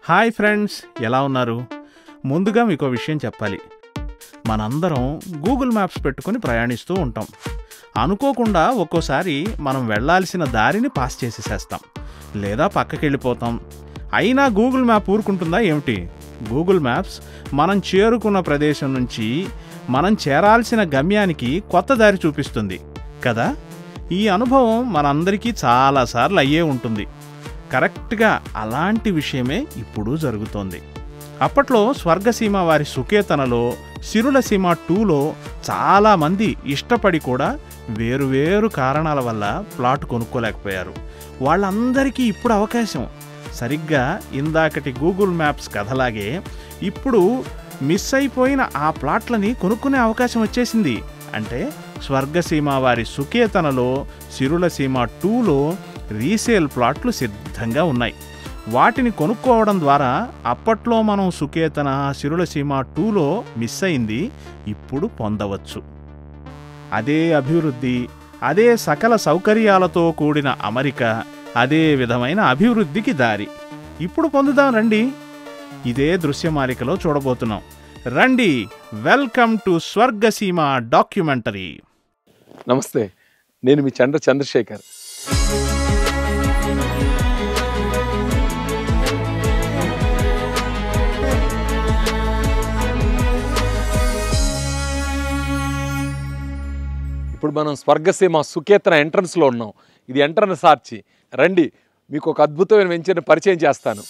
Hi friends, ఎలా ఉన్నారు? ముందుగా మీకు విషయం చెప్పాలి. మనందరం గూగుల్ మ్యాప్స్ పెట్టుకుని ప్రయాణిస్తూ ఉంటాం. అనుకోకుండా ఒక్కోసారి మనం వెళ్ళాల్సిన దారిని పాస్ చేసేసేస్తాం, లేదా పక్కకి వెళ్ళిపోతాం. అయినా గూగుల్ మ్యాప్ ఊరుకుంటుందా ఏమిటి? గూగుల్ మ్యాప్స్ మనం చేరుకున్న ప్రదేశం నుంచి మనం చేరాల్సిన గమ్యానికి కొత్త దారి చూపిస్తుంది కదా. ఈ అనుభవం మనందరికీ చాలాసార్లు అయ్యే ఉంటుంది. కరెక్ట్గా అలాంటి విషయమే ఇప్పుడు జరుగుతోంది. అప్పట్లో స్వర్గసీమ వారి సుకేతనలో, సిరుల సీమ 2లో చాలామంది ఇష్టపడి కూడా వేరువేరు కారణాల వల్ల ప్లాట్ కొనుక్కోలేకపోయారు. వాళ్ళందరికీ ఇప్పుడు అవకాశం. సరిగ్గా ఇందాకటి గూగుల్ మ్యాప్స్ కథలాగే ఇప్పుడు మిస్ అయిపోయిన ఆ ప్లాట్లని కొనుక్కునే అవకాశం వచ్చేసింది. అంటే స్వర్గసీమ వారి సుకేతనలో, సిరుల సీమ 2లో రీసేల్ ప్లాట్లు సిద్ధంగా ఉన్నాయి. వాటిని కొనుక్కోవడం ద్వారా అప్పట్లో మనం సుకేతన, సిరుల సీమ 2లో మిస్ అయింది ఇప్పుడు పొందవచ్చు. అదే అభివృద్ధి, అదే సకల సౌకర్యాలతో కూడిన అమరిక, అదే విధమైన అభివృద్ధికి దారి ఇప్పుడు పొందుదాం రండి. ఇదే దృశ్యమాలికలో చూడబోతున్నాం. రండి, వెల్కమ్ టు స్వర్గసీమ డాక్యుమెంటరీ. నమస్తే, నేను మీ చంద్రశేఖర్. ఇప్పుడు మనం స్వర్గసీమ సుకేతన ఎంట్రన్స్లో ఉన్నాం. ఇది ఎంట్రన్స్ ఆర్చి. రండి, మీకు ఒక అద్భుతమైన వెంచర్ని పరిచయం చేస్తాను.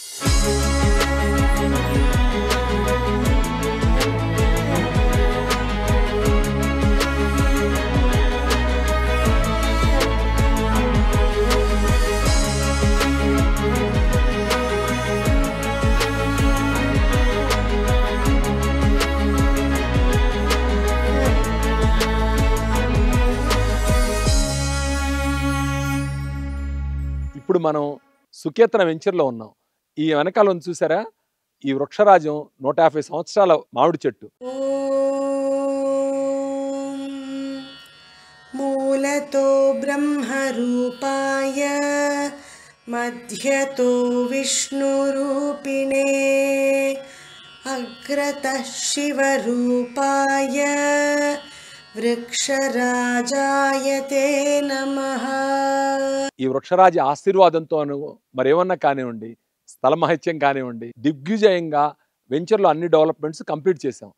ఇప్పుడు మనం సుకేతన వెంచర్లో ఉన్నాం. ఈ వెనకాల చూసారా, ఈ వృక్షరాజం 150 సంవత్సరాల మామిడి చెట్టు. మూలతో బ్రహ్మరూపాయ మధ్యతో విష్ణురూపిణే అగ్రతః శివరూపాయ వృక్షరాజాయతే నమః. ఈ వృక్షరాజ ఆశీర్వాదంతో మరేమన్నా కానివ్వండి, స్థల మహత్యం కానివ్వండి, దిగ్విజయంగా వెంచర్లో అన్ని డెవలప్మెంట్స్ కంప్లీట్ చేశాం.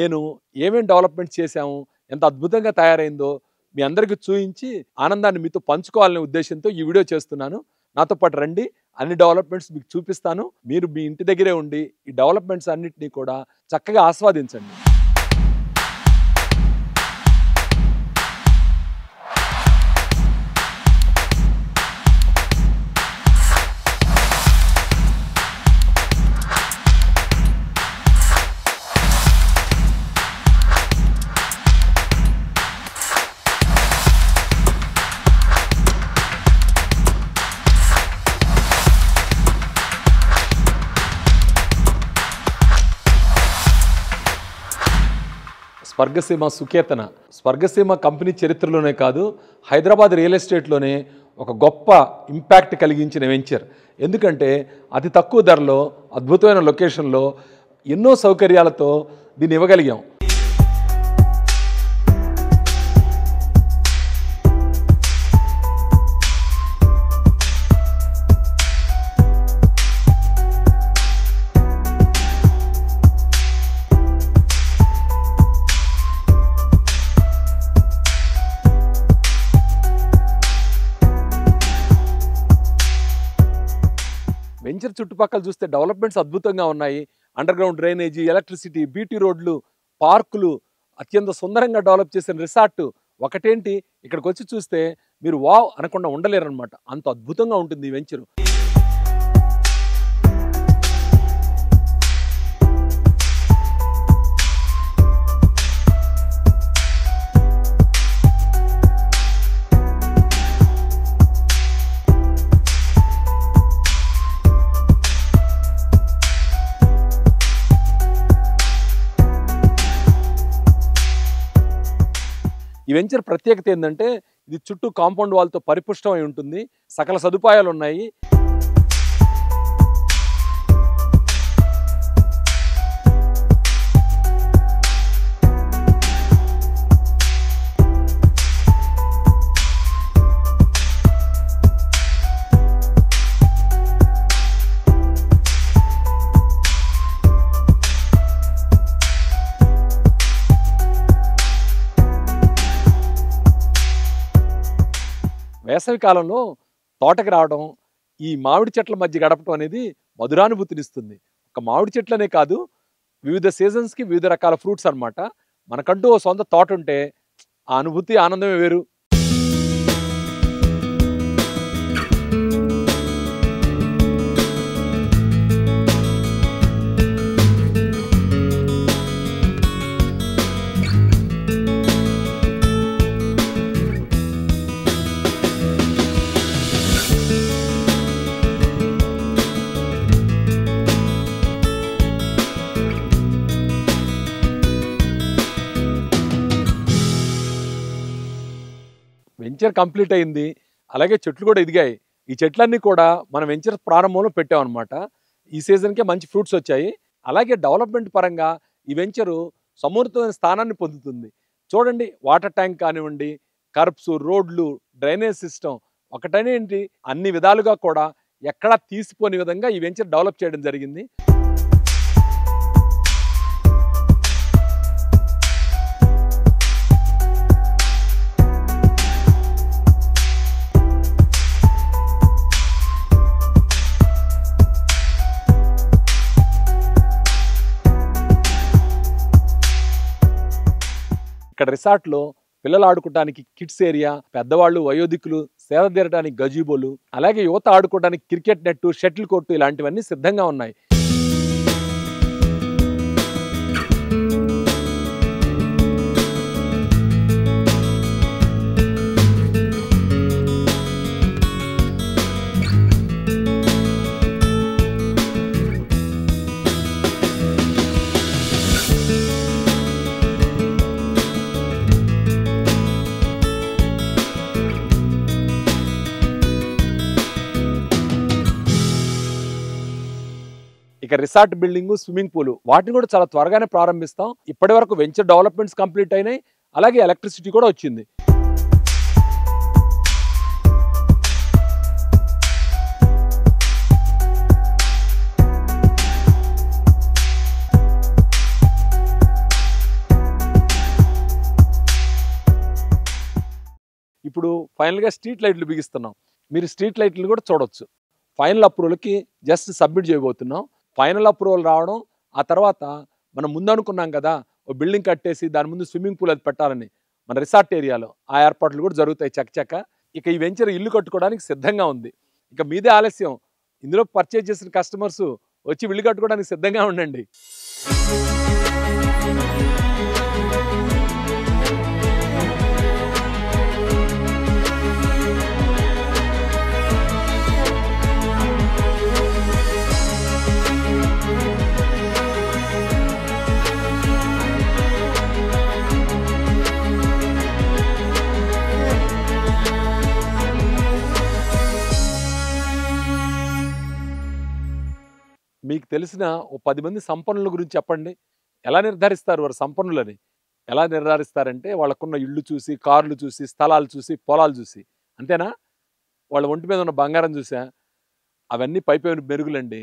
నేను ఏమేమి డెవలప్మెంట్ చేశాము, ఎంత అద్భుతంగా తయారైందో మీ అందరికీ చూపించి ఆనందాన్ని మీతో పంచుకోవాలనే ఉద్దేశంతో ఈ వీడియో చేస్తున్నాను. నాతో పాటు రండి, అన్ని డెవలప్మెంట్స్ మీకు చూపిస్తాను. మీరు మీ ఇంటి దగ్గరే ఉండి ఈ డెవలప్మెంట్స్ అన్నిటినీ కూడా చక్కగా ఆస్వాదించండి. స్వర్గసీమ సుకేతన స్వర్గసీమ కంపెనీ చరిత్రలోనే కాదు, హైదరాబాద్ రియల్ ఎస్టేట్లోనే ఒక గొప్ప ఇంపాక్ట్ కలిగించిన వెంచర్. ఎందుకంటే అతి తక్కువ ధరలో అద్భుతమైన లొకేషన్లో ఎన్నో సౌకర్యాలతో దీన్ని ఇవ్వగలిగాం. వెంచర్ చుట్టుపక్కల చూస్తే డెవలప్మెంట్స్ అద్భుతంగా ఉన్నాయి. Under ground drainage, electricity, BT రోడ్లు, పార్కులు, అత్యంత సుందరంగా డెవలప్ చేసిన రిసార్ట్. ఒకటేంటి, ఇక్కడికి వచ్చి చూస్తే మీరు వావ్ అనకుండా ఉండలేరనమాట. అంత అద్భుతంగా ఉంటుంది ఈ వెంచరు. ఈ వెంచర్ ప్రత్యేకత ఏంటంటే ఇది చుట్టూ కాంపౌండ్ వాల్తో పరిపుష్టమై ఉంటుంది. సకల సదుపాయాలు ఉన్నాయి. వేసవి కాలంలో తోటకి రావడం, ఈ మామిడి చెట్ల మధ్య గడపడం అనేది మధురానుభూతినిస్తుంది. ఒక మామిడి చెట్లనే కాదు, వివిధ సీజన్స్కి వివిధ రకాల ఫ్రూట్స్ అన్నమాట. మనకంటూ ఓ సొంత తోట ఉంటే ఆ అనుభూతి, ఆనందమే వేరు. వెంచర్ కంప్లీట్ అయింది. అలాగే చెట్లు కూడా ఎదిగాయి. ఈ చెట్లన్నీ కూడా మనం వెంచర్ ప్రారంభంలో పెట్టామన్నమాట. ఈ సీజన్కే మంచి ఫ్రూట్స్ వచ్చాయి. అలాగే డెవలప్మెంట్ పరంగా ఈ వెంచరు సమృద్ధమైన స్థానాన్ని పొందుతుంది. చూడండి, వాటర్ ట్యాంక్ కానివ్వండి, కర్బ్స్, రోడ్లు, డ్రైనేజ్ సిస్టమ్, ఒకటనేంటి అన్ని విధాలుగా కూడా ఎక్కడా తీసిపోని విధంగా ఈ వెంచర్ డెవలప్ చేయడం జరిగింది. ఇక్కడ రిసార్ట్లో పిల్లలు ఆడుకోవడానికి కిడ్స్ ఏరియా, పెద్దవాళ్ళు, వయోధికులు సేద తీరడానికి గజీబోలు, అలాగే యువత ఆడుకోవడానికి క్రికెట్ నెట్, షటిల్ కోర్టు ఇలాంటివన్నీ సిద్ధంగా ఉన్నాయి. ఇక రిసార్ట్ బిల్డింగ్, స్విమ్మింగ్ పూల్ వాటిని కూడా చాలా త్వరగానే ప్రారంభిస్తాం. ఇప్పటి వరకు వెంచర్ డెవలప్మెంట్స్ కంప్లీట్ అయినాయి. అలాగే ఎలక్ట్రిసిటీ కూడా వచ్చింది. ఇప్పుడు ఫైనల్గా స్ట్రీట్ లైట్లు బిగిస్తున్నాం. మీరు స్ట్రీట్ లైట్లు కూడా చూడొచ్చు. ఫైనల్ అప్రూవల్కి జస్ట్ సబ్మిట్ చేయబోతున్నాం. ఫైనల్ అప్రూవల్ రావడం, ఆ తర్వాత మనం ముందు అనుకున్నాం కదా ఓ బిల్డింగ్ కట్టేసి దాని ముందు స్విమ్మింగ్ పూల్ అది పెట్టాలని, మన రిసార్ట్ ఏరియాలో ఆ ఏర్పాట్లు కూడా జరుగుతాయి చకచక. ఇక ఈ వెంచర్ ఇల్లు కట్టుకోవడానికి సిద్ధంగా ఉంది. ఇక మీదే ఆలస్యం. ఇందులో పర్చేజ్ చేసిన కస్టమర్స్ వచ్చి ఇల్లు కట్టుకోవడానికి సిద్ధంగా ఉండండి. మీకు తెలిసిన ఓ 10 మంది సంపన్నుల గురించి చెప్పండి. ఎలా నిర్ధారిస్తారు వారు సంపన్నులని? ఎలా నిర్ధారిస్తారంటే వాళ్ళకున్న ఇళ్ళు చూసి, కార్లు చూసి, స్థలాలు చూసి, పొలాలు చూసి. అంతేనా? వాళ్ళ ఒంటి మీద ఉన్న బంగారం చూసా? అవన్నీ పైపై మెరుగులండి.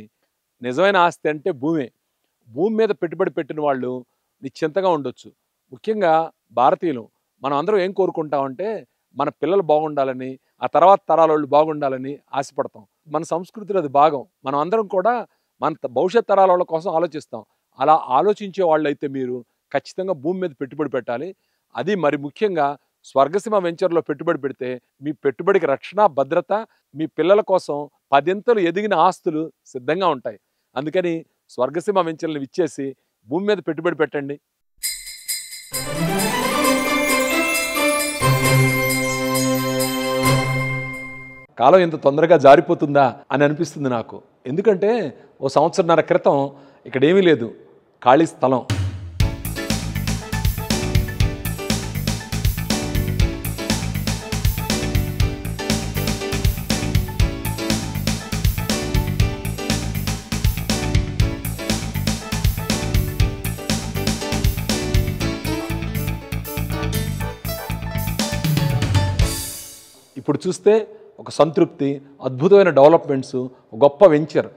నిజమైన ఆస్తి అంటే భూమే. భూమి మీద పెట్టుబడి పెట్టిన వాళ్ళు నిశ్చింతగా ఉండొచ్చు. ముఖ్యంగా భారతీయులు మనం అందరం ఏం కోరుకుంటామంటే మన పిల్లలు బాగుండాలని, ఆ తర్వాత తరాల వాళ్ళు బాగుండాలని ఆశపడతాం. మన సంస్కృతిలో అది భాగం. మనం అందరం కూడా మన భవిష్యత్ తరాల వాళ్ళ కోసం ఆలోచిస్తాం. అలా ఆలోచించే వాళ్ళు అయితే మీరు ఖచ్చితంగా భూమి మీద పెట్టుబడి పెట్టాలి. అది మరి ముఖ్యంగా స్వర్గసీమ వెంచర్లో పెట్టుబడి పెడితే మీ పెట్టుబడికి రక్షణ, భద్రత, మీ పిల్లల కోసం 10 ఎదిగిన ఆస్తులు సిద్ధంగా ఉంటాయి. అందుకని స్వర్గసీమ వెంచర్లను విచ్చేసి భూమి మీద పెట్టుబడి పెట్టండి. కాలం ఇంత తొందరగా జారిపోతుందా అని అనిపిస్తుంది నాకు. ఎందుకంటే ఓ సంవత్సరన్నర క్రితం ఇక్కడ ఏమీ లేదు, ఖాళీ స్థలం. ఇప్పుడు చూస్తే ఒక సంతృప్తి, అద్భుతమైన డెవలప్మెంట్స్, గొప్ప వెంచర్.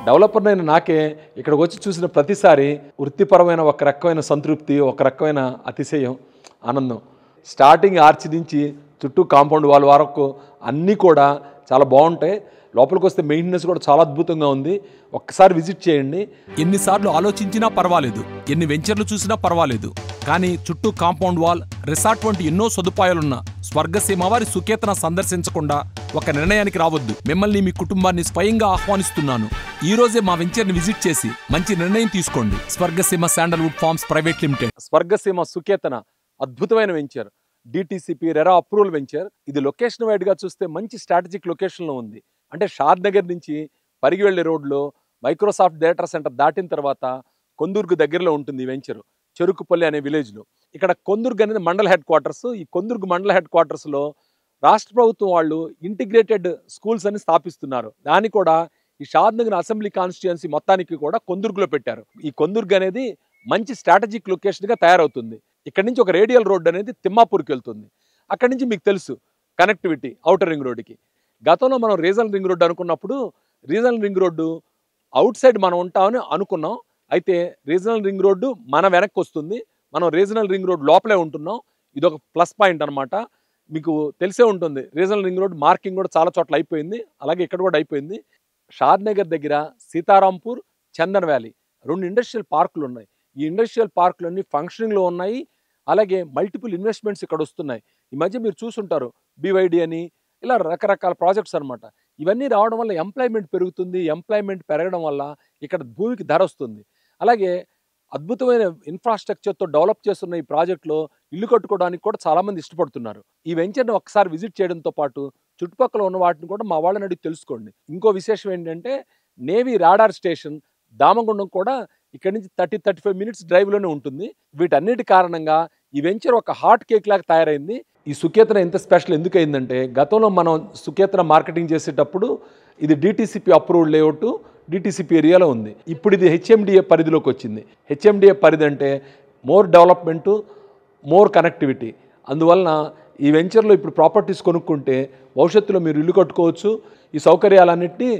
డెవలపర్నైన నాకే ఇక్కడికి వచ్చి చూసిన ప్రతిసారి వృత్తిపరమైన ఒక రకమైన సంతృప్తి, ఒక రకమైన అతిశయం, ఆనందం. స్టార్టింగ్ ఆర్చ్ నుంచి చుట్టూ కాంపౌండ్ వాల్ వరకు అన్నీ కూడా చాలా బాగుంటాయి. లోపలికి వస్తే మెయింటెనెన్స్ కూడా చాలా అద్భుతంగా ఉంది. ఒక్కసారి విజిట్ చేయండి. ఎన్నిసార్లు ఆలోచించినా పర్వాలేదు, ఎన్ని వెంచర్లు చూసినా పర్వాలేదు, కానీ చుట్టూ కాంపౌండ్ వాల్, రిసార్ట్ వంటి ఎన్నో సదుపాయాలున్న స్వర్గసీమ వారి సుకేతన సందర్శించకుండా ఒక నిర్ణయానికి రావద్దు. మిమ్మల్ని, మీ కుటుంబాన్ని స్వయంగా ఆహ్వానిస్తున్నాను. ఈ రోజే మా వెంచర్ని విజిట్ చేసి మంచి నిర్ణయం తీసుకోండి. Swargaseema sandalwood farms private limited. Swargaseema Suketana అద్భుతమైన venture, DTCP RERA approval venture. ఇది లొకేషన్ వైడ్ గా చూస్తే మంచి స్ట్రాటజిక్ లొకేషన్ లో ఉంది. అంటే షాద్ నగర్ నుంచి పరిగి వెళ్లే రోడ్లో మైక్రోసాఫ్ట్ డేటా సెంటర్ దాటిన తర్వాత కొందుర్గు దగ్గరలో ఉంటుంది ఈ వెంచర్, చెరుకుపల్లి అనే విలేజ్లో. ఇక్కడ కొందుర్గు అనేది మండల హెడ్ క్వార్టర్స్. ఈ కొందుర్గు మండల హెడ్ క్వార్టర్స్లో రాష్ట్ర ప్రభుత్వం వాళ్ళు ఇంటిగ్రేటెడ్ స్కూల్స్ అని స్థాపిస్తున్నారు. దాన్ని కూడా ఈ షాద్ నగర్ అసెంబ్లీ కాన్స్టిట్యుయెన్సీ మొత్తానికి కూడా కొందుర్గులో పెట్టారు. ఈ కొందుర్గు అనేది మంచి స్ట్రాటజిక్ లొకేషన్గా తయారవుతుంది. ఇక్కడ నుంచి ఒక రేడియల్ రోడ్ అనేది తిమ్మాపూర్కి వెళ్తుంది. అక్కడి నుంచి మీకు తెలుసు కనెక్టివిటీ ఔటర్ రింగ్ రోడ్డుకి. గతంలో మనం రీజనల్ రింగ్ రోడ్డు అనుకున్నప్పుడు regional ring road out side మనం ఉంటామని అనుకున్నాం. అయితే రీజనల్ రింగ్ రోడ్డు మన వెనక్కి వస్తుంది, మనం రీజనల్ రింగ్ రోడ్ లోపలే ఉంటున్నాం. ఇది ఒక ప్లస్ పాయింట్ అనమాట. మీకు తెలిసే ఉంటుంది రీజనల్ రింగ్ రోడ్ మార్కింగ్ కూడా చాలా చోట్ల అయిపోయింది, అలాగే ఇక్కడ కూడా అయిపోయింది. షాద్ నగర్ దగ్గర సీతారాంపూర్, చందన్ వ్యాలీ 2 ఇండస్ట్రియల్ పార్కులు ఉన్నాయి. ఈ ఇండస్ట్రియల్ పార్కులన్నీ ఫంక్షనింగ్లో ఉన్నాయి. అలాగే మల్టిపుల్ ఇన్వెస్ట్మెంట్స్ ఇక్కడ వస్తున్నాయి. ఈ మధ్య మీరు చూసుంటారు BYD అని, ఇలా రకరకాల ప్రాజెక్ట్స్ అనమాట. ఇవన్నీ రావడం వల్ల ఎంప్లాయ్మెంట్ పెరుగుతుంది. ఎంప్లాయ్మెంట్ పెరగడం వల్ల ఇక్కడ భూమికి ధర వస్తుంది. అలాగే అద్భుతమైన ఇన్ఫ్రాస్ట్రక్చర్తో డెవలప్ చేస్తున్న ఈ ప్రాజెక్టులో ఇల్లు కట్టుకోవడానికి కూడా చాలామంది ఇష్టపడుతున్నారు. ఈ వెంచర్ని ఒకసారి విజిట్ చేయడంతో పాటు చుట్టుపక్కల ఉన్న వాటిని కూడా మా వాళ్ళని అడిగి తెలుసుకోండి. ఇంకో విశేషం ఏంటంటే నేవీ రాడార్ స్టేషన్ దామగుండం కూడా ఇక్కడ నుంచి 30-35 మినిట్స్ డ్రైవ్లోనే ఉంటుంది. వీటన్నిటి కారణంగా ఈ వెంచర్ ఒక హాట్ కేక్ లాగా తయారైంది. ఈ సుకేతన ఎంత స్పెషల్ ఎందుకు అయిందంటే, గతంలో మనం సుకేతన మార్కెటింగ్ చేసేటప్పుడు ఇది DTCP అప్రూవ్డ్ లేఅవుట్, DTCP ఏరియాలో ఉంది. ఇప్పుడు ఇది HMDA పరిధిలోకి వచ్చింది. HMDA పరిధి అంటే మోర్ డెవలప్మెంటు, మోర్ కనెక్టివిటీ. అందువలన ఈ వెంచర్లో ఇప్పుడు ప్రాపర్టీస్ కొనుక్కుంటే భవిష్యత్తులో మీరు ఇల్లు కట్టుకోవచ్చు, ఈ సౌకర్యాలన్నింటినీ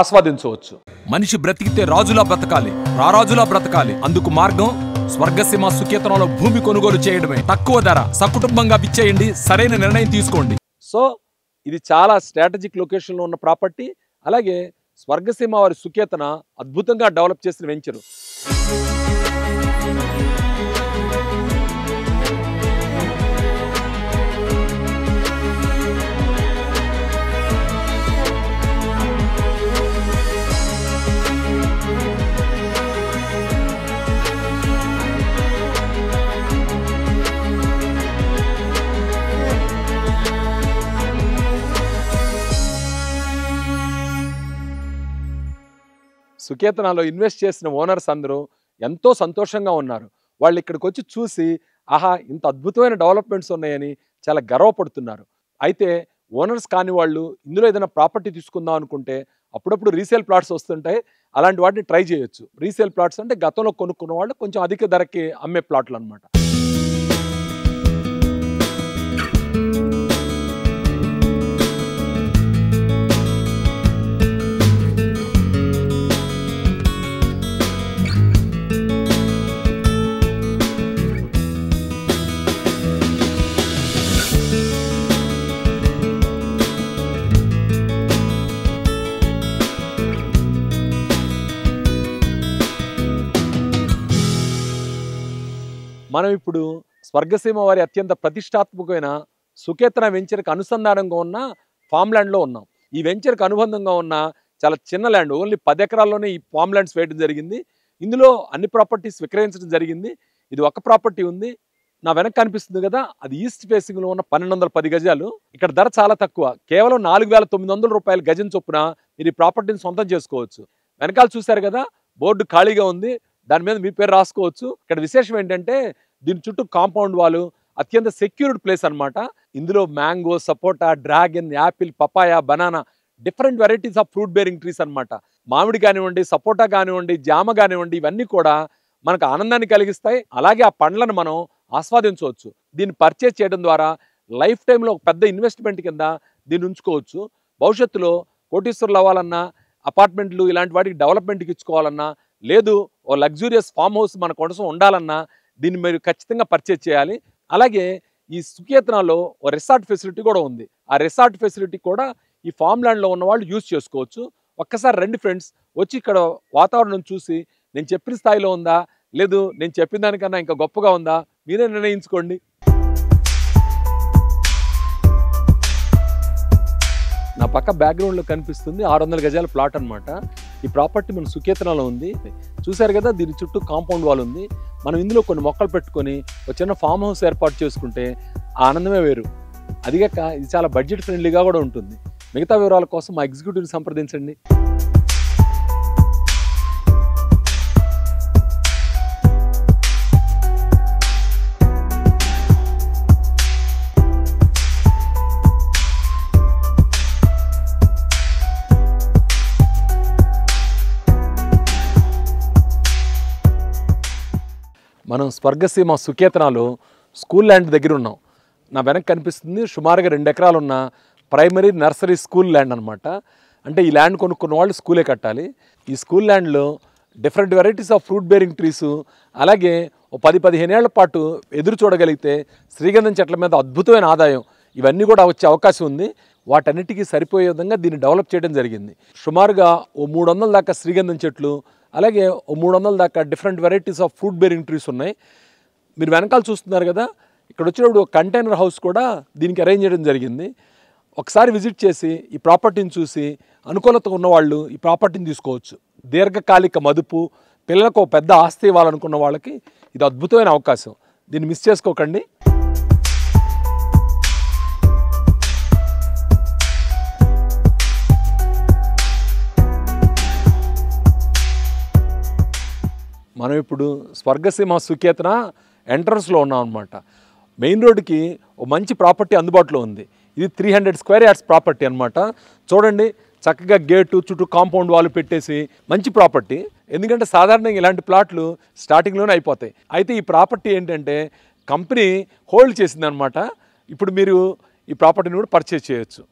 ఆస్వాదించవచ్చు. మనిషి బ్రతికితే రాజులా బ్రతకాలి, రారాజులా బ్రతకాలి. అందుకు మార్గం స్వర్గసీమ సుకేతనలో భూమి కొనుగోలు చేయడమే. తక్కువ ధర, సకుటుంబంగా విచ్చేయండి, సరైన నిర్ణయం తీసుకోండి. సో ఇది చాలా స్ట్రాటజిక్ లొకేషన్లో ఉన్న ప్రాపర్టీ. అలాగే స్వర్గసీమ వారి సుకేతన అద్భుతంగా డెవలప్ చేసిన వెంచరు. సుకేతనాలో ఇన్వెస్ట్ చేసిన ఓనర్స్ అందరూ ఎంతో సంతోషంగా ఉన్నారు. వాళ్ళు ఇక్కడికి వచ్చి చూసి ఆహా ఇంత అద్భుతమైన డెవలప్మెంట్స్ ఉన్నాయని చాలా గర్వపడుతున్నారు. అయితే ఓనర్స్ కాని వాళ్ళు ఇందులో ఏదైనా ప్రాపర్టీ తీసుకుందాం అనుకుంటే అప్పుడప్పుడు రీసేల్ ప్లాట్స్ వస్తుంటాయి. అలాంటి వాటిని ట్రై చేయొచ్చు. రీసేల్ ప్లాట్స్ అంటే గతంలో కొనుక్కున్న వాళ్ళు కొంచెం అధిక ధరకి అమ్మే ప్లాట్లు అనమాట. మనం ఇప్పుడు స్వర్గసీమ వారి అత్యంత ప్రతిష్టాత్మకమైన సుకేతన వెంచర్కి అనుసంధానంగా ఉన్న ఫామ్ ల్యాండ్లో ఉన్నాం. ఈ వెంచర్కి అనుబంధంగా ఉన్న చాలా చిన్న ల్యాండ్, ఓన్లీ 10 ఎకరాల్లోనే ఈ ఫామ్ ల్యాండ్స్ వేయడం జరిగింది. ఇందులో అన్ని ప్రాపర్టీస్ విక్రయించడం జరిగింది. ఇది ఒక ప్రాపర్టీ ఉంది. నా వెనక కనిపిస్తుంది కదా, అది ఈస్ట్ ఫేసింగ్లో ఉన్న 1210 గజాలు. ఇక్కడ ధర చాలా తక్కువ, కేవలం 4900 రూపాయలు గజం చొప్పున మీరు ఈ ప్రాపర్టీని సొంతం చేసుకోవచ్చు. వెనకాల చూశారు కదా, బోర్డు ఖాళీగా ఉంది, దాని మీద మీ పేరు రాసుకోవచ్చు. ఇక్కడ విశేషం ఏంటంటే దీని చుట్టూ కాంపౌండ్ వాల్, అత్యంత సెక్యూర్డ్ ప్లేస్ అనమాట. ఇందులో mango, sapota, dragon, apple, papaya, banana, different varieties of fruit bearing trees అనమాట. మామిడి కానివ్వండి, సపోటా కానివ్వండి, జామ కానివ్వండి, ఇవన్నీ కూడా మనకు ఆనందాన్ని కలిగిస్తాయి. అలాగే ఆ పండ్లను మనం ఆస్వాదించవచ్చు. దీన్ని పర్చేజ్ చేయడం ద్వారా లైఫ్ టైంలో ఒక పెద్ద ఇన్వెస్ట్మెంట్ కింద దీన్ని ఉంచుకోవచ్చు. భవిష్యత్తులో కోటీశ్వరులు అవ్వాలన్నా, అపార్ట్మెంట్లు ఇలాంటి వాటికి డెవలప్మెంట్కి ఇచ్చుకోవాలన్నా, లేదు ఓ లగ్జూరియస్ ఫామ్ హౌస్ మన కోసం ఉండాలన్నా దీన్ని మీరు ఖచ్చితంగా పర్చేజ్ చేయాలి. అలాగే ఈ సుకేతనాలో ఓ రిసార్ట్ ఫెసిలిటీ కూడా ఉంది. ఆ రిసార్ట్ ఫెసిలిటీ కూడా ఈ ఫామ్ ల్యాండ్లో ఉన్న వాళ్ళు యూజ్ చేసుకోవచ్చు. ఒక్కసారి రండి ఫ్రెండ్స్, వచ్చి ఇక్కడ వాతావరణం చూసి నేను చెప్పిన స్థాయిలో ఉందా, లేదు నేను చెప్పిన దానికన్నా ఇంకా గొప్పగా ఉందా, మీరే నిర్ణయించుకోండి. నా పక్క బ్యాక్గ్రౌండ్లో కనిపిస్తుంది 600 గజాల ప్లాట్ అనమాట. ఈ ప్రాపర్టీ మన సుకేతనాలో ఉంది. చూశారు కదా, దీని చుట్టూ కాంపౌండ్ వాల్ ఉంది. మనం ఇందులో కొన్ని మొక్కలు పెట్టుకొని ఒక చిన్న ఫామ్ హౌస్ ఏర్పాటు చేసుకుంటే ఆనందమే వేరు. అదిగాక ఇది చాలా బడ్జెట్ ఫ్రెండ్లీగా కూడా ఉంటుంది. మిగతా వివరాల కోసం మా ఎగ్జిక్యూటివ్ని సంప్రదించండి. మనం స్వర్గసీమ సుకేతనాలో స్కూల్ ల్యాండ్ దగ్గర ఉన్నాం. నా వెనక కనిపిస్తుంది సుమారుగా 2 ఎకరాలు ఉన్న ప్రైమరీ నర్సరీ స్కూల్ ల్యాండ్ అనమాట. అంటే ఈ ల్యాండ్ కొనుక్కున్న వాళ్ళు స్కూలే కట్టాలి. ఈ స్కూల్ ల్యాండ్లో different varieties of fruit bearing trees, అలాగే ఓ 10-15 ఏళ్ల పాటు ఎదురు చూడగలిగితే శ్రీగంధం చెట్ల మీద అద్భుతమైన ఆదాయం ఇవన్నీ కూడా వచ్చే అవకాశం ఉంది. వాటన్నిటికీ సరిపోయే విధంగా దీన్ని డెవలప్ చేయడం జరిగింది. సుమారుగా ఓ 300 దాకా శ్రీగంధం చెట్లు, అలాగే ఓ 300 దాకా different varieties of fruit bearing trees ఉన్నాయి. మీరు వెనకాల చూస్తున్నారు కదా, ఇక్కడ వచ్చినప్పుడు కంటైనర్ హౌస్ కూడా దీనికి అరేంజ్ చేయడం జరిగింది. ఒకసారి విజిట్ చేసి ఈ ప్రాపర్టీని చూసి అనుకూలత ఉన్నవాళ్ళు ఈ ప్రాపర్టీని తీసుకోవచ్చు. దీర్ఘకాలిక మదుపు, పిల్లలకు పెద్ద ఆస్తి ఇవ్వాలనుకున్న వాళ్ళకి ఇది అద్భుతమైన అవకాశం. దీన్ని మిస్ చేసుకోకండి. మనం ఇప్పుడు స్వర్గసీమ సుకేతన ఎంట్రన్స్లో ఉన్నాం అనమాట. మెయిన్ రోడ్డుకి ఓ మంచి ప్రాపర్టీ అందుబాటులో ఉంది. ఇది 300 స్క్వేర్ యార్డ్స్ ప్రాపర్టీ అనమాట. చూడండి, చక్కగా గేటు చుట్టూ కాంపౌండ్ వాల్ పెట్టేసి మంచి ప్రాపర్టీ. ఎందుకంటే సాధారణంగా ఇలాంటి ప్లాట్లు స్టార్టింగ్లోనే అయిపోతాయి. అయితే ఈ ప్రాపర్టీ ఏంటంటే కంపెనీ హోల్డ్ చేసిందనమాట. ఇప్పుడు మీరు ఈ ప్రాపర్టీని కూడా పర్చేజ్ చేయొచ్చు.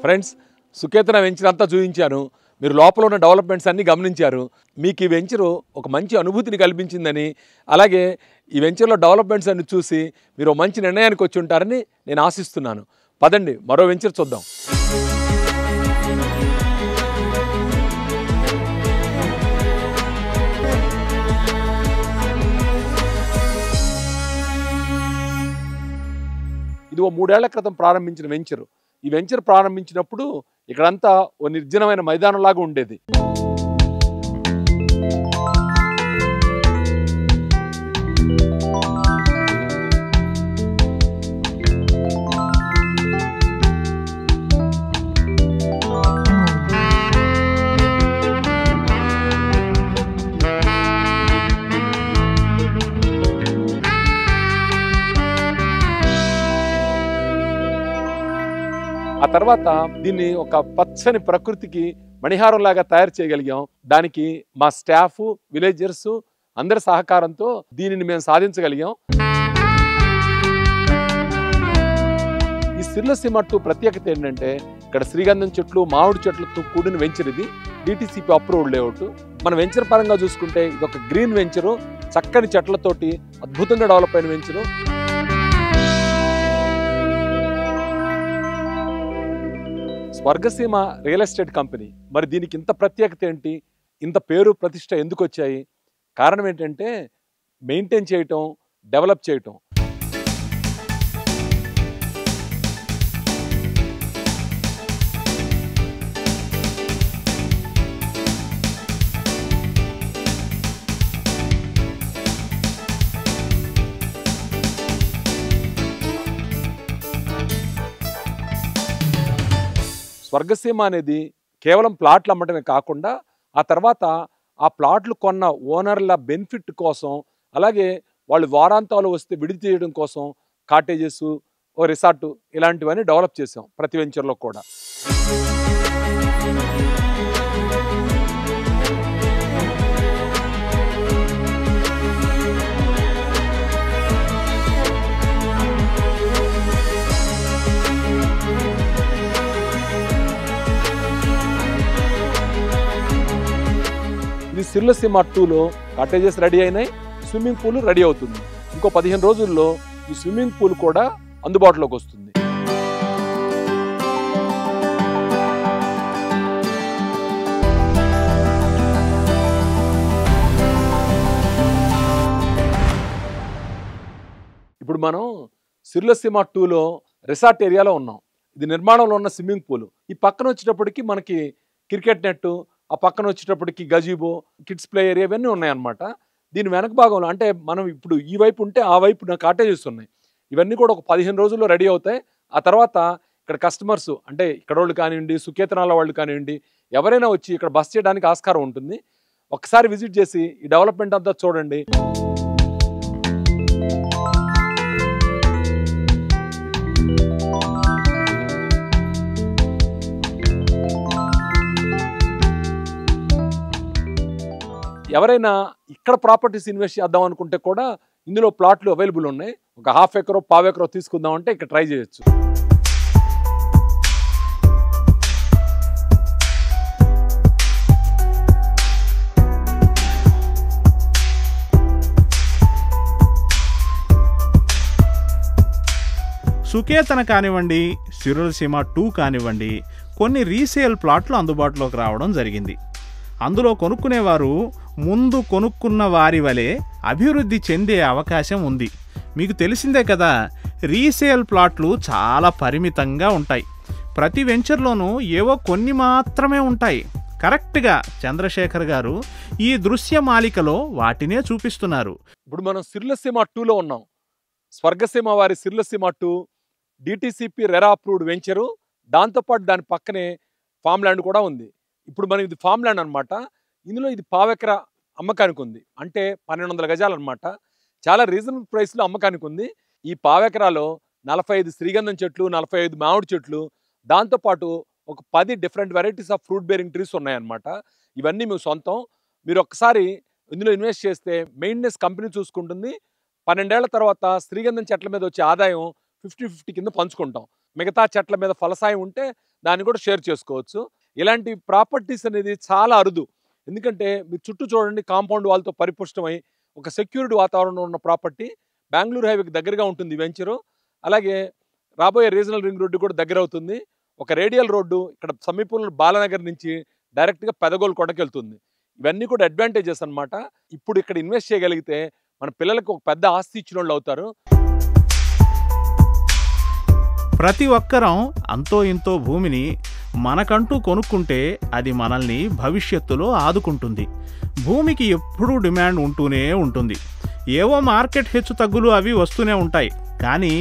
ఫ్రెండ్స్, సుకేతన వెంచర్ అంతా చూపించాను. మీరు లోపల ఉన్న డెవలప్మెంట్స్ అన్నీ గమనించారు. మీకు ఈ వెంచరు ఒక మంచి అనుభూతిని కల్పించిందని, అలాగే ఈ వెంచర్లో డెవలప్మెంట్స్ అన్ని చూసి మీరు మంచి నిర్ణయానికి వచ్చి ఉంటారని నేను ఆశిస్తున్నాను. పదండి, మరో వెంచర్ చూద్దాం. ఇది ఓ 3 ఏళ్ల క్రితం ప్రారంభించిన వెంచరు. ఈ వెంచర్ ప్రారంభించినప్పుడు ఇక్కడంతా ఓ నిర్జనమైన మైదానంలాగా ఉండేది. తర్వాత దీన్ని ఒక పచ్చని ప్రకృతికి మణిహారం లాగా తయారు చేయగలిగాం. దానికి మా స్టాఫ్, విలేజర్స్ అందరి సహకారంతో దీనిని మేము సాధించగలిగాం. ఈ సిర్లసీమ 2 ప్రత్యేకత ఏంటంటే ఇక్కడ శ్రీగంధం చెట్లు, మామిడి చెట్లతో కూడిన వెంచర్. ఇది DTCP అప్రూవ్డ్ లేఅవుట్. మన వెంచర్ పరంగా చూసుకుంటే ఇది ఒక గ్రీన్ వెంచరు, చక్కని చెట్లతోటి అద్భుతంగా డెవలప్ అయిన venture. Swargaseema real estate company. మరి దీనికి ఇంత ప్రత్యేకత ఏంటి, ఇంత పేరు ప్రతిష్ట ఎందుకు వచ్చాయి? కారణం ఏంటంటే మెయింటైన్ చేయటం, డెవలప్ చేయటం. స్వర్గసీమ అనేది కేవలం ప్లాట్లు అమ్మటమే కాకుండా ఆ తర్వాత ఆ ప్లాట్లు కొన్న ఓనర్ల బెనిఫిట్ కోసం, అలాగే వాళ్ళు వారాంతాలు వస్తే విడిది చేయడం కోసం కాటేజెస్, ఓ రిసార్ట్ ఇలాంటివన్నీ డెవలప్ చేసాం ప్రతి వెంచర్లో కూడా. ఇది సిర్లసీమ 2లో కాటేజెస్ రెడీ అయినాయి, స్విమ్మింగ్ పూల్ రెడీ అవుతుంది. ఇంకో 15 రోజుల్లో ఈ స్విమ్మింగ్ పూల్ కూడా అందుబాటులోకి వస్తుంది. ఇప్పుడు మనం సిర్లసీమ 2లో రిసార్ట్ ఏరియాలో ఉన్నాం. ఇది నిర్మాణంలో ఉన్న స్విమ్మింగ్ పూల్. ఈ పక్కన వచ్చేటప్పటికి మనకి క్రికెట్ నెట్, ఆ పక్కన వచ్చేటప్పటికి గజీబో, కిడ్స్ ప్లే ఏరియా ఇవన్నీ ఉన్నాయన్నమాట. దీని వెనక భాగంలో అంటే మనం ఇప్పుడు ఈ వైపు ఉంటే ఆ వైపు నా కాటేజెస్ ఉన్నాయి. ఇవన్నీ కూడా ఒక 15 రోజుల్లో రెడీ అవుతాయి. ఆ తర్వాత ఇక్కడ కస్టమర్స్ అంటే ఇక్కడ వాళ్ళు కానివ్వండి, సుకేతనాల వాళ్ళు కానివ్వండి, ఎవరైనా వచ్చి ఇక్కడ బస్ చేయడానికి ఆస్కారం ఉంటుంది. ఒకసారి విజిట్ చేసి ఈ డెవలప్మెంట్ అంతా చూడండి. ఎవరైనా ఇక్కడ ప్రాపర్టీస్ ఇన్వెస్ట్ చేద్దాం అనుకుంటే కూడా ఇందులో ప్లాట్లు అవైలబుల్ ఉన్నాయి. ఒక 1/2 ఎకరో 1/4 ఎకరో తీసుకుందాం అంటే ఇక్కడ ట్రై చేయొచ్చు. సుకేతన కానివ్వండి, సిర్లసీమ 2 కానివ్వండి, కొన్ని రీసేల్ ప్లాట్లు అందుబాటులోకి రావడం జరిగింది. అందులో కొనుక్కునేవారు ముందు కొనుక్కున్న వారి వలె అభివృద్ధి చెందే అవకాశం ఉంది. మీకు తెలిసిందే కదా, రీసేల్ ప్లాట్లు చాలా పరిమితంగా ఉంటాయి. ప్రతి వెంచర్లోనూ ఏవో కొన్ని మాత్రమే ఉంటాయి. కరెక్ట్గా చంద్రశేఖర్ గారు ఈ దృశ్యమాలికలో వాటినే చూపిస్తున్నారు. ఇప్పుడు మనం సిర్లసీమ 2లో ఉన్నాం. స్వర్గసీమ వారి సిర్లసీమ 2 DTCP రెరా అప్రూవ్డ్ వెంచరు. దాంతోపాటు దాని పక్కనే ఫామ్ ల్యాండ్ కూడా ఉంది. ఇప్పుడు మనం ఇది ఫామ్ ల్యాండ్ అనమాట. ఇందులో ఇది 1/4 ఎకరా అమ్మకానికి ఉంది. అంటే 1200 గజాలు అనమాట. చాలా రీజనబుల్ ప్రైస్లో అమ్మకానికి ఉంది. ఈ 1/4 ఎకరాలో 45 శ్రీగంధం చెట్లు, 45 మామిడి చెట్లు, దాంతోపాటు ఒక 10 different varieties of fruit bearing trees ఉన్నాయన్నమాట. ఇవన్నీ మీ సొంతం. మీరు ఒక్కసారి ఇందులో ఇన్వెస్ట్ చేస్తే మెయింటెనెన్స్ కంపెనీ చూసుకుంటుంది. 12 ఏళ్ల తర్వాత శ్రీగంధం చెట్ల మీద వచ్చే ఆదాయం 50-50 కింద పంచుకుంటాం. మిగతా చెట్ల మీద ఫలసాయం ఉంటే దాన్ని కూడా షేర్ చేసుకోవచ్చు. ఇలాంటి ప్రాపర్టీస్ అనేది చాలా అరుదు. ఎందుకంటే మీరు చుట్టూ చూడండి, కాంపౌండ్ వాల్తో పరిపుష్టమై ఒక సెక్యూరిటీ వాతావరణంలో ఉన్న ప్రాపర్టీ. బెంగళూరు హైవేకి దగ్గరగా ఉంటుంది ఈ వెంచరు. అలాగే రాబోయే రీజనల్ రింగ్ రోడ్డు కూడా దగ్గర అవుతుంది. ఒక రేడియల్ రోడ్డు ఇక్కడ సమీపంలో బాలనగర్ నుంచి డైరెక్ట్గా పెదగోల్కొండకి వెళ్తుంది. ఇవన్నీ కూడా అడ్వాంటేజెస్ అనమాట. ఇప్పుడు ఇక్కడ ఇన్వెస్ట్ చేయగలిగితే మన పిల్లలకు ఒక పెద్ద ఆస్తి ఇచ్చిన వాళ్ళు అవుతారు. ప్రతి ఒక్కరం అంతో ఇంతో భూమిని మనకంటూ కొనుక్కుంటే అది మనల్ని భవిష్యత్తులో ఆదుకుంటుంది. భూమికి ఎప్పుడూ డిమాండ్ ఉంటూనే ఉంటుంది. ఏవో మార్కెట్ హెచ్చు తగ్గులు అవి వస్తూనే ఉంటాయి. కానీ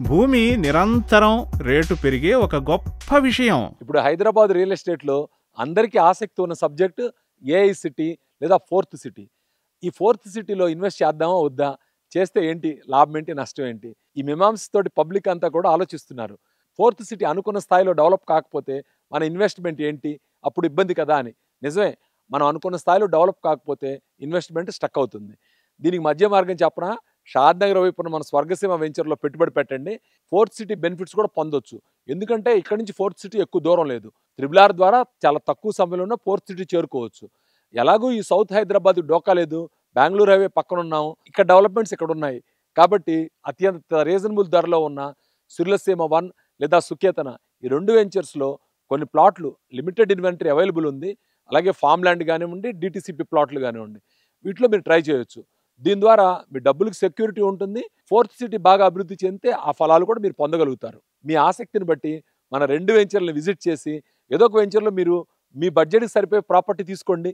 భూమి నిరంతరం రేటు పెరిగే ఒక గొప్ప విషయం. ఇప్పుడు హైదరాబాద్ రియల్ ఎస్టేట్లో అందరికీ ఆసక్తి ఉన్న సబ్జెక్ట్ AI సిటీ లేదా 4th సిటీ. ఈ 4th సిటీలో ఇన్వెస్ట్ చేద్దామా వద్దా, చేస్తే ఏంటి లాభం ఏంటి, నష్టం ఏంటి, ఈ మీమాంసతోటి పబ్లిక్ అంతా కూడా ఆలోచిస్తున్నారు. ఫోర్త్ సిటీ అనుకున్న స్థాయిలో డెవలప్ కాకపోతే మన ఇన్వెస్ట్మెంట్ ఏంటి, అప్పుడు ఇబ్బంది కదా అని. నిజమే, మనం అనుకున్న స్థాయిలో డెవలప్ కాకపోతే ఇన్వెస్ట్మెంట్ స్టక్ అవుతుంది. దీనికి మధ్య మార్గం చెప్పనా, షాద్ నగర్ వైపున మన స్వర్గసీమ వెంచర్లో పెట్టుబడి పెట్టండి. ఫోర్త్ సిటీ బెనిఫిట్స్ కూడా పొందొచ్చు. ఎందుకంటే ఇక్కడ నుంచి ఫోర్త్ సిటీ ఎక్కువ దూరం లేదు. త్రిబుల్ ఆర్ ద్వారా చాలా తక్కువ సమయంలో ఫోర్త్ సిటీ చేరుకోవచ్చు. ఎలాగూ ఈ సౌత్ హైదరాబాద్ డోకా లేదు, బెంగళూరు హైవే పక్కన ఉన్నాం, ఇక్కడ డెవలప్మెంట్స్ ఇక్కడ ఉన్నాయి. కాబట్టి అత్యంత రీజనబుల్ ధరలో ఉన్న సిర్లసీమ 1 లేదా సుకేతన ఈ 2 వెంచర్స్లో కొన్ని ప్లాట్లు లిమిటెడ్ ఇన్వెంటరీ అవైలబుల్ ఉంది. అలాగే ఫామ్ ల్యాండ్ కానివ్వండి, డిటిసిపి ప్లాట్లు కానివ్వండి, వీటిలో మీరు ట్రై చేయొచ్చు. దీని ద్వారా మీ డబ్బులకు సెక్యూరిటీ ఉంటుంది. ఫోర్త్ సిటీ బాగా అభివృద్ధి చెందితే ఆ ఫలాలు కూడా మీరు పొందగలుగుతారు. మీ ఆసక్తిని బట్టి మన 2 వెంచర్లను విజిట్ చేసి ఏదో ఒక వెంచర్లో మీరు మీ బడ్జెట్కి సరిపోయే ప్రాపర్టీ తీసుకోండి.